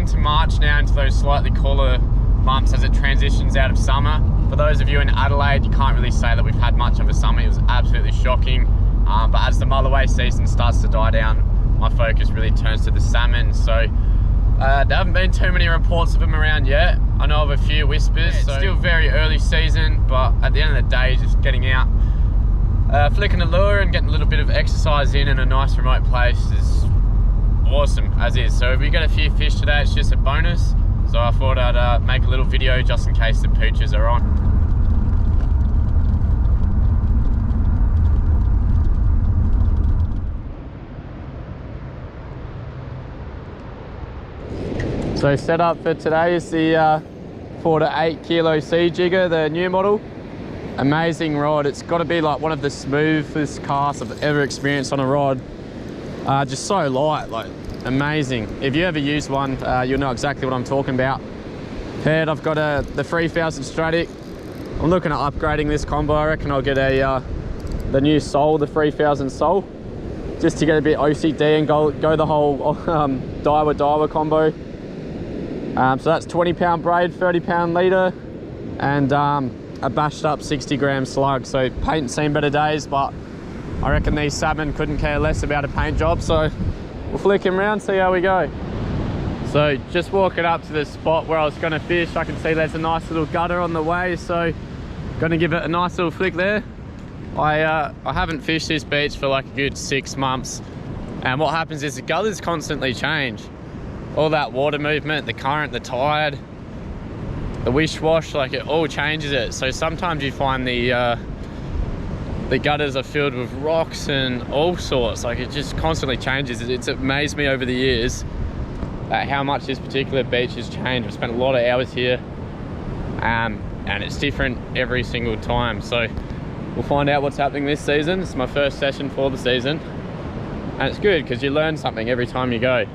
into March now, into those slightly cooler months as it transitions out of summer. For those of you in Adelaide, you can't really say that we've had much of a summer. It was absolutely shocking. But as the mulloway season starts to die down, my focus really turns to the salmon. So there haven't been too many reports of them around yet. I know of a few whispers. Yeah, it's still very early season, but at the end of the day, just getting out, flicking the lure and getting a little bit of exercise in a nice remote place is awesome as is. So if we get a few fish today, it's just a bonus. So I thought I'd make a little video just in case the pooches are on. So set up for today is the 4 to 8 kilo sea jigger, the new model. Amazing rod. It's got to be like one of the smoothest casts I've ever experienced on a rod. Just so light, like amazing. If you ever use one, you'll know exactly what I'm talking about. Paired, I've got the 3000 Stratic. I'm looking at upgrading this combo. I reckon I'll get the new Soul, the 3000 Soul, just to get a bit OCD and go the whole Daiwa combo. So that's 20 pound braid, 30 pound leader, and a bashed up 60 gram slug. So paint's seen better days, but I reckon these salmon couldn't care less about a paint job. So we'll flick him around, see how we go. So just walking up to the spot where I was gonna fish, I can see there's a nice little gutter on the way. So gonna give it a nice little flick there. I haven't fished this beach for like a good 6 months. And what happens is the gutters constantly change. All that water movement, the current, the tide, the wish-wash, like it all changes it. So sometimes you find the gutters are filled with rocks and all sorts. Like it just constantly changes. It's amazed me over the years at how much this particular beach has changed. I've spent a lot of hours here, and it's different every single time. So we'll find out what's happening this season. It's my first session for the season, and it's good because you learn something every time you go.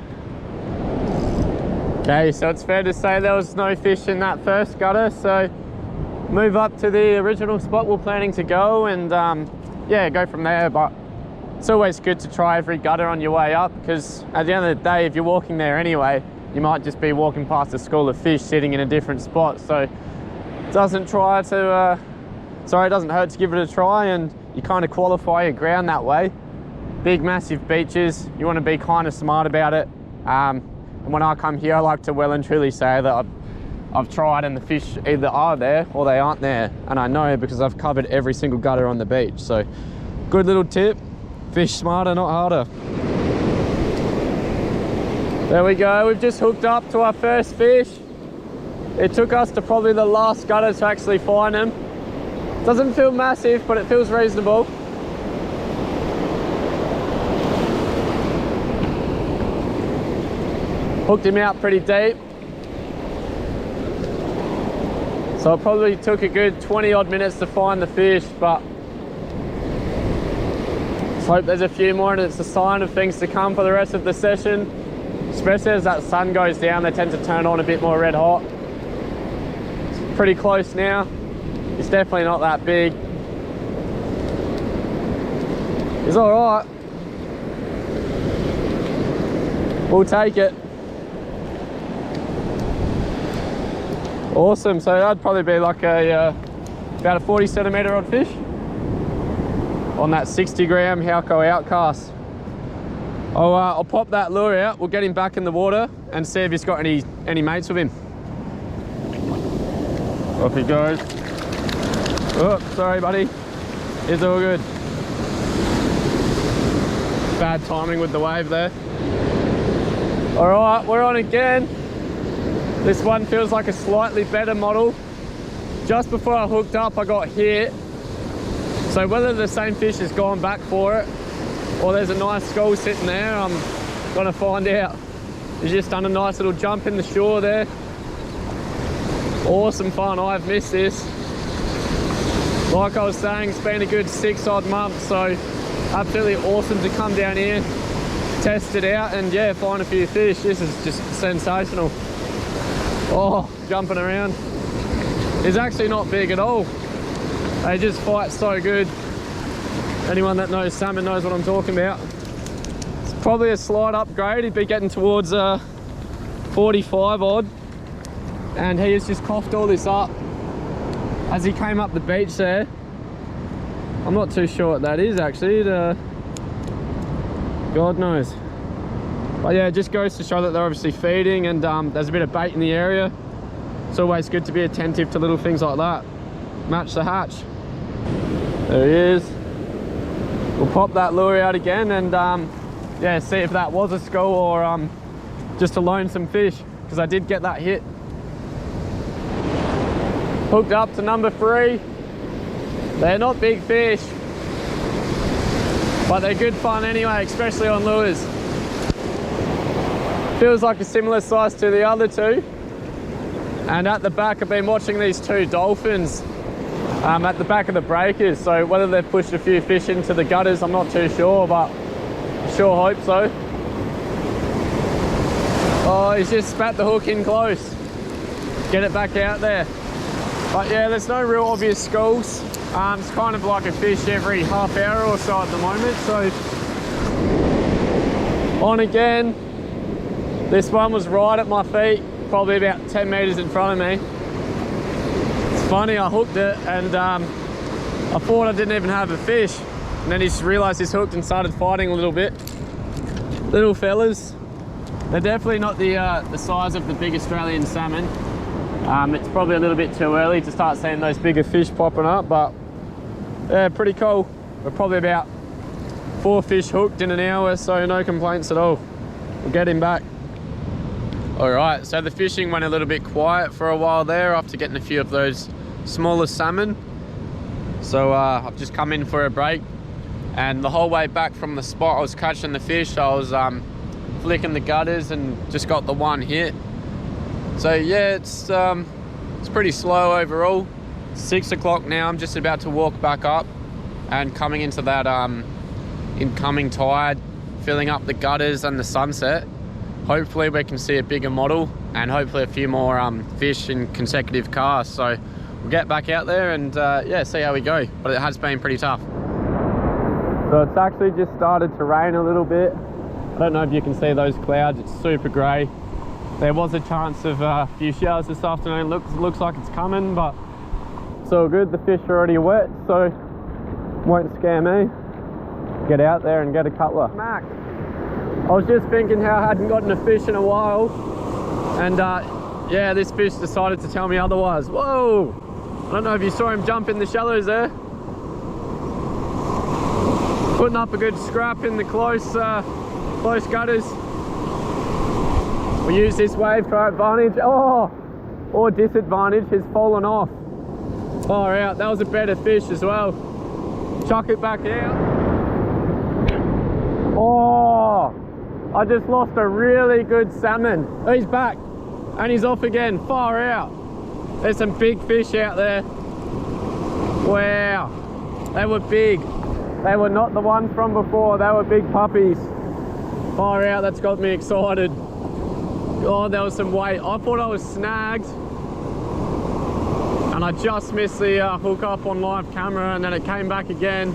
Okay, so it's fair to say there was no fish in that first gutter, so move up to the original spot we're planning to go and yeah, go from there. But it's always good to try every gutter on your way up, because at the end of the day, if you're walking there anyway, you might just be walking past a school of fish sitting in a different spot. So it doesn't hurt to give it a try, and you kind of qualify your ground that way. Big massive beaches, you want to be kind of smart about it. And when I come here, I like to well and truly say that I've tried and the fish either are there or they aren't there. And I know because I've covered every single gutter on the beach. So good little tip, fish smarter, not harder. There we go, we've just hooked up to our first fish. It took us to probably the last gutter to actually find him. Doesn't feel massive, but it feels reasonable. Hooked him out pretty deep. So it probably took a good 20 odd minutes to find the fish, but let's hope there's a few more and it's a sign of things to come for the rest of the session. Especially as that sun goes down, they tend to turn on a bit more red hot. It's pretty close now. It's definitely not that big. It's all right. We'll take it. Awesome, so that'd probably be like about a 40 centimetre odd fish on that 60 gram Halco outcast. I'll pop that lure out, we'll get him back in the water and see if he's got any mates with him. Off he goes. Oh, sorry buddy, it's all good. Bad timing with the wave there. All right, we're on again. This one feels like a slightly better model. Just before I hooked up, I got hit. So whether the same fish has gone back for it, or there's a nice skull sitting there, I'm gonna find out. He's just done a nice little jump in the shore there. Awesome fun, I've missed this. Like I was saying, it's been a good 6 odd months, so absolutely awesome to come down here, test it out, and yeah, find a few fish. This is just sensational. Oh, jumping around. It's actually not big at all. They just fight so good. Anyone that knows salmon knows what I'm talking about. It's probably a slight upgrade. He'd be getting towards 45 odd, and he has just coughed all this up as he came up the beach there. I'm not too sure what that is actually. God knows. But yeah, it just goes to show that they're obviously feeding, and there's a bit of bait in the area. It's always good to be attentive to little things like that. Match the hatch. There he is. We'll pop that lure out again and yeah, see if that was a skull or just a lonesome fish, because I did get that hit. Hooked up to number 3. They're not big fish, but they're good fun anyway, especially on lures. Feels like a similar size to the other two. And at the back, I've been watching these 2 dolphins at the back of the breakers. So whether they've pushed a few fish into the gutters, I'm not too sure, but I sure hope so. Oh, he's just spat the hook in close. Get it back out there. But yeah, there's no real obvious skulls. It's kind of like a fish every half hour or so at the moment. So on again. This one was right at my feet, probably about 10 meters in front of me. It's funny, I hooked it and I thought I didn't even have a fish. And then he just realized he's hooked and started fighting a little bit. Little fellas. They're definitely not the size of the big Australian salmon. It's probably a little bit too early to start seeing those bigger fish popping up, but yeah, pretty cool. We're probably about 4 fish hooked in an hour, so no complaints at all. We'll get him back. All right, so the fishing went a little bit quiet for a while there after getting a few of those smaller salmon. So I've just come in for a break, and the whole way back from the spot I was catching the fish, I was flicking the gutters and just got the one hit. So yeah, it's pretty slow overall. 6 o'clock now. I'm just about to walk back up and coming into that incoming tide, filling up the gutters and the sunset. Hopefully we can see a bigger model and hopefully a few more fish in consecutive casts. So we'll get back out there and yeah, see how we go. But it has been pretty tough. So it's actually just started to rain a little bit. I don't know if you can see those clouds, it's super grey. There was a chance of a few showers this afternoon. Looks like it's coming, but it's all good. The fish are already wet, so won't scare me. Get out there and get a couple. Mac. I was just thinking how I hadn't gotten a fish in a while, and yeah, this fish decided to tell me otherwise. Whoa! I don't know if you saw him jump in the shallows there. Putting up a good scrap in the close gutters. We use this wave to our advantage. Oh! Or disadvantage, has fallen off. Far out. That was a better fish as well. Chuck it back out. Oh! I just lost a really good salmon. He's back and he's off again. Far out. There's some big fish out there. Wow. They were big. They were not the ones from before. They were big puppies. Far out. That's got me excited. Oh, there was some weight. I thought I was snagged. And I just missed the hook up on live camera, and then it came back again.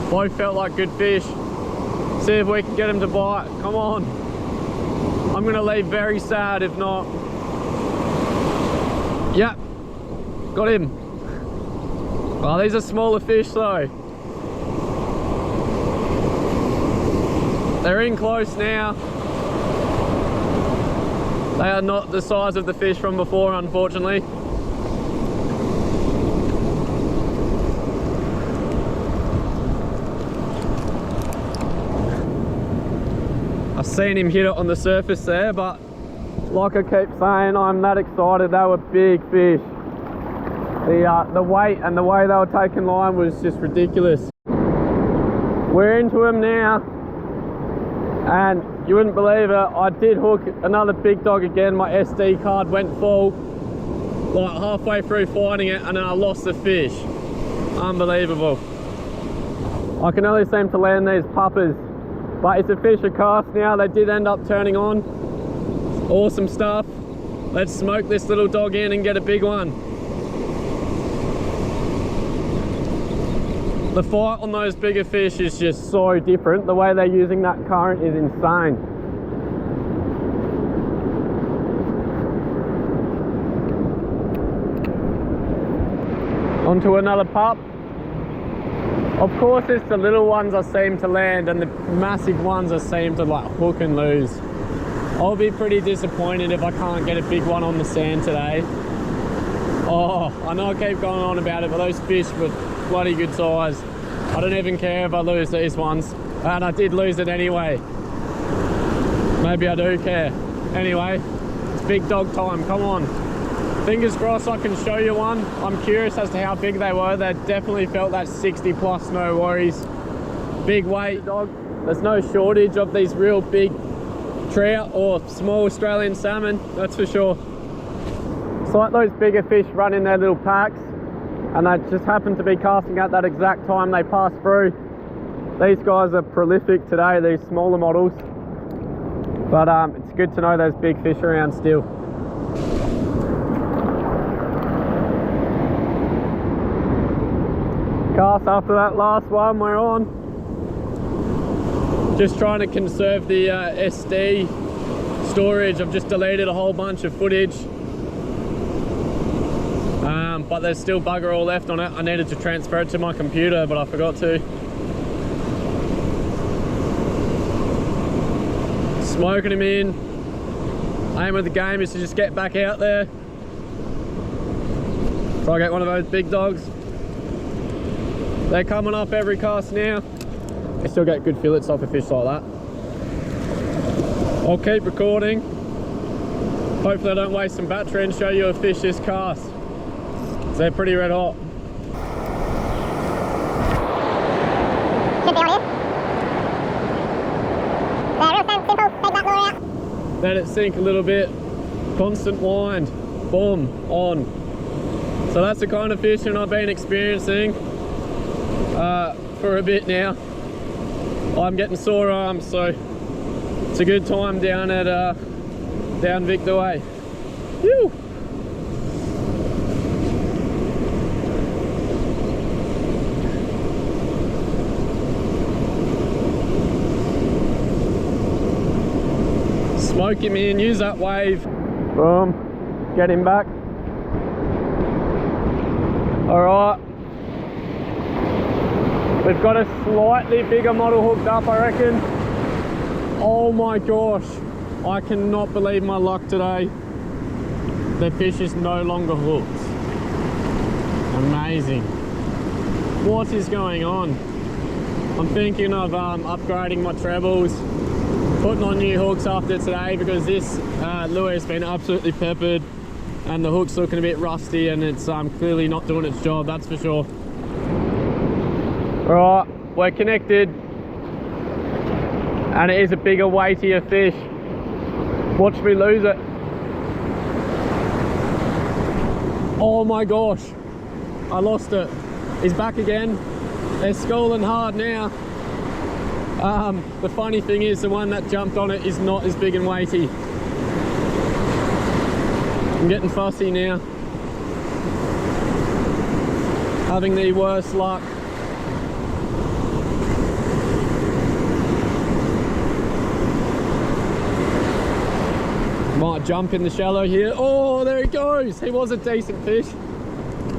Both felt like good fish. See if we can get him to bite. Come on. I'm gonna leave very sad if not. Yep, got him. Oh, these are smaller fish though. They're in close now. They are not the size of the fish from before, unfortunately. I've seen him hit it on the surface there, but like I keep saying, I'm that excited. They were big fish. The weight and the way they were taking line was just ridiculous. We're into them now, and you wouldn't believe it, I did hook another big dog again. My SD card went full, like halfway through fighting it, and then I lost the fish. Unbelievable. I can only seem to land these puppers. But it's a fisher cast now. They did end up turning on. Awesome stuff. Let's smoke this little dog in and get a big one. The fight on those bigger fish is just so different. The way they're using that current is insane. Onto another pup. Of course it's the little ones I seem to land and the massive ones I seem to like hook and lose. I'll be pretty disappointed if I can't get a big one on the sand today. Oh, I know I keep going on about it, but those fish were bloody good size. I don't even care if I lose these ones. And I did lose it anyway. Maybe I do care. Anyway, it's big dog time, come on. Fingers crossed I can show you one. I'm curious as to how big they were. They definitely felt that 60 plus, no worries. Big weight dog. There's no shortage of these real big trout or small Australian salmon, that's for sure. It's like those bigger fish run in their little packs and they just happen to be casting at that exact time they pass through. These guys are prolific today, these smaller models. But it's good to know there's big fish around still. Cast after that last one we're on. Just trying to conserve the SD storage. I've just deleted a whole bunch of footage. But there's still bugger all left on it. I needed to transfer it to my computer, but I forgot to. Smoking him in. Aim of the game is to just get back out there. Try to get one of those big dogs. They're coming up every cast now. I still get good fillets off a fish like that. I'll keep recording. Hopefully I don't waste some battery and show you a fish this cast. They're pretty red hot. Should be on here. There, real simple. Take that lure out. Let it sink a little bit. Constant wind. Boom. On. So that's the kind of fishing I've been experiencing for a bit now. I'm getting sore arms, so it's a good time down at down Victor Way. Whew. Smoke him in, use that wave. Boom. Get him back. All right. We've got a slightly bigger model hooked up, I reckon. Oh my gosh. I cannot believe my luck today. The fish is no longer hooked. Amazing. What is going on? I'm thinking of upgrading my trebles, putting on new hooks after today because this lure has been absolutely peppered and the hook's looking a bit rusty and it's clearly not doing its job, that's for sure. Alright, we're connected and it is a bigger, weightier fish. Watch me lose it. Oh my gosh, I lost it. He's back again. They're schooling hard now. The funny thing is the one that jumped on it is not as big and weighty. I'm getting fussy now. Having the worst luck. Might jump in the shallow here. Oh, there he goes. He was a decent fish.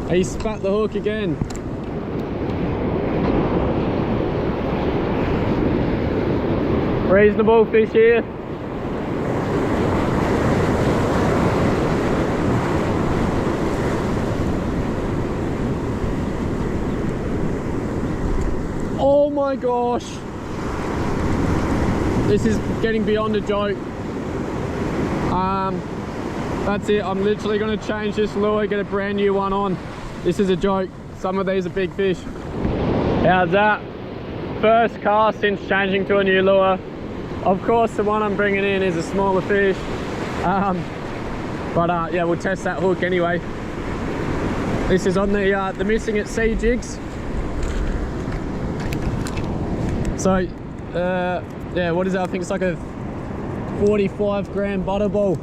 He spat the hook again. Reasonable fish here. Oh my gosh. This is getting beyond a joke. That's it. I'm literally going to change this lure, get a brand new one on. This is a joke. Some of these are big fish. How's that? First cast since changing to a new lure. Of course, the one I'm bringing in is a smaller fish. Yeah, we'll test that hook anyway. This is on the missing at sea jigs. So, yeah, what is that? I think it's like a 45 gram butterball.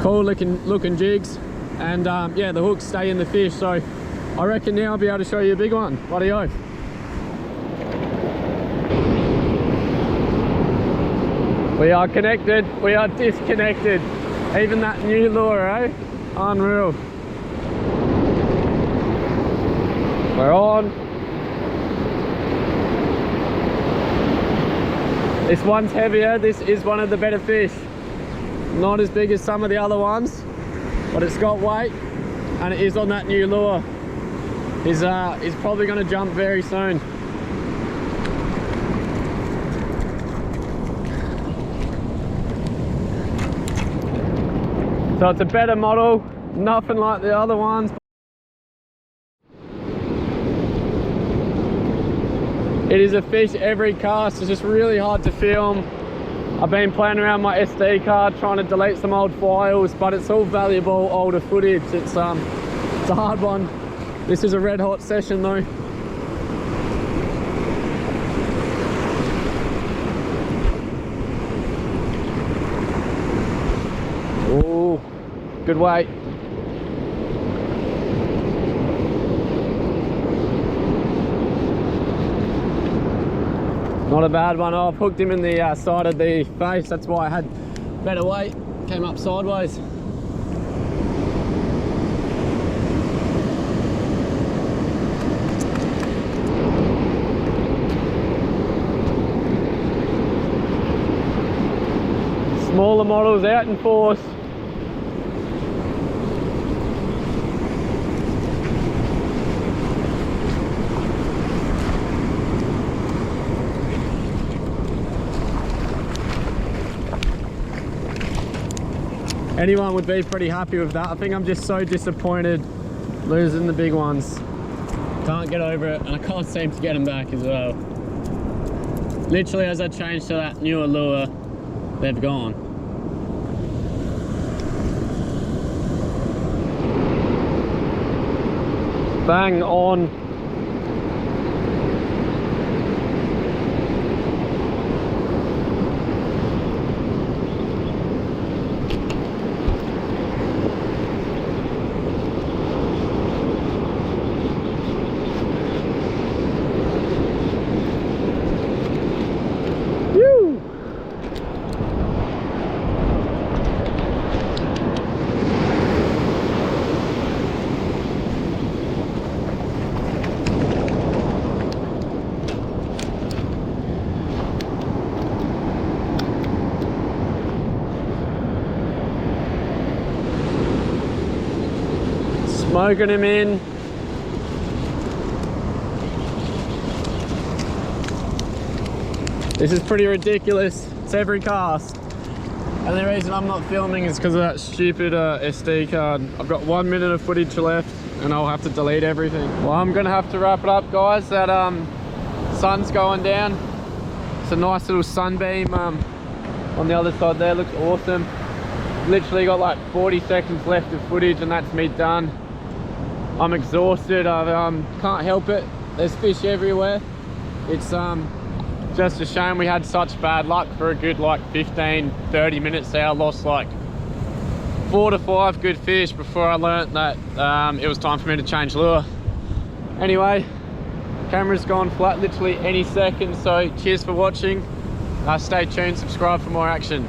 Cool looking jigs. And yeah, the hooks stay in the fish. So I reckon now I'll be able to show you a big one. Bloody oath. We are connected, we are disconnected. Even that new lure, eh? Unreal. We're on. This one's heavier. This is one of the better fish. Not as big as some of the other ones, but it's got weight and it is on that new lure. He's probably going to jump very soon. So it's a better model, nothing like the other ones. It is a fish every cast. It's just really hard to film. I've been playing around my SD card trying to delete some old files, but it's all valuable older footage. It's a hard one. This is a red hot session though. Oh, good weight. Not a bad one. Oh, I've hooked him in the side of the face. That's why I had better weight. Came up sideways. Smaller models out in force. Anyone would be pretty happy with that. I think I'm just so disappointed losing the big ones. Can't get over it, and I can't seem to get them back as well. Literally, as I changed to that newer lure, they've gone. Bang on. Smoking him in. This is pretty ridiculous. It's every cast. And the reason I'm not filming is because of that stupid SD card. I've got 1 minute of footage left and I'll have to delete everything. Well, I'm gonna have to wrap it up, guys. That sun's going down. It's a nice little sunbeam on the other side there. Looks awesome. Literally got like 40 seconds left of footage and that's me done. I'm exhausted. I can't help it. There's fish everywhere. It's just a shame we had such bad luck for a good like 15-30 minutes there. I lost like 4 to 5 good fish before I learnt that it was time for me to change lure. Anyway, camera's gone flat literally any second, so cheers for watching. Stay tuned, subscribe for more action.